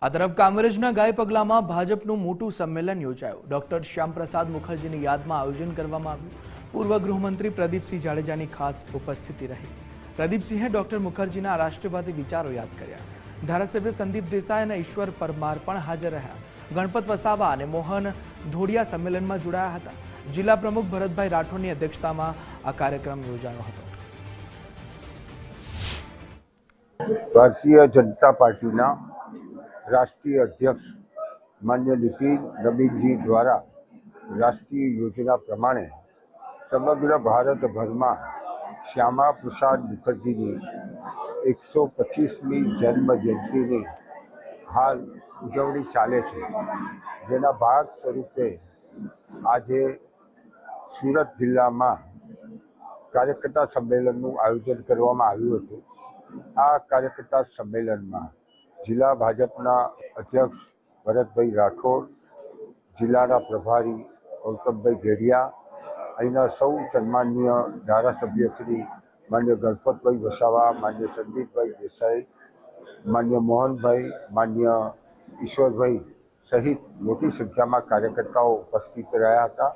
આ તરફ કામરેજના ગાય પગલામાં ભાજપનું મોટું સંમેલન યોજાયું। ડોક્ટર શ્યામપ્રસાદ મુખર્જીની યાદમાં આયોજન કરવામાં આવ્યું। પૂર્વ ગૃહમંત્રી પ્રદીપસિંહ જાડેજાની ખાસ ઉપસ્થિતિ રહી। પ્રદીપસિંહે ડોક્ટર મુખર્જીના રાષ્ટ્રવાદી વિચારો યાદ કર્યા। ધારાસભ્ય સંદીપ દેસાઈ અને ઈશ્વર પરમાર પણ હાજર રહ્યા। ગણપત વસાવા અને મોહન ધોડિયા સંમેલનમાં જોડાયા હતા। જિલ્લા પ્રમુખ ભરતભાઈ રાઠોડની અધ્યક્ષતામાં આ કાર્યક્રમ યોજાયો હતો। ભારતીય જનતા પાર્ટીના राष्ट्रीय अध्यक्ष मान्य नितिन नवीनजी द्वारा राष्ट्रीय योजना प्रमाणे समग्र भारत भर में श्यामा प्रसाद मुखर्जी की 125મી जन्म जयंती की हाल उजवणी चाले छे। जेना भाग स्वरूपे आज सूरत जिला में कार्यकर्ता सम्मेलन आयोजन करवामां आव्युं हतुं। आ कार्यकर्ता सम्मेलन में जिला भाजपा अध्यक्ष भरतभाई राठौड़, जिला प्रभारी गौतमभाई गेड़िया, अहींना सौ सन्मान्य धारासभ्य श्री मान्य गणपतभाई वसावा, मान्य संदीपभाई देसाई, मान्य मोहनभाई, मान्य ईश्वरभाई सहित मोटी संख्या में कार्यकर्ताओं उपस्थित रह्या हता।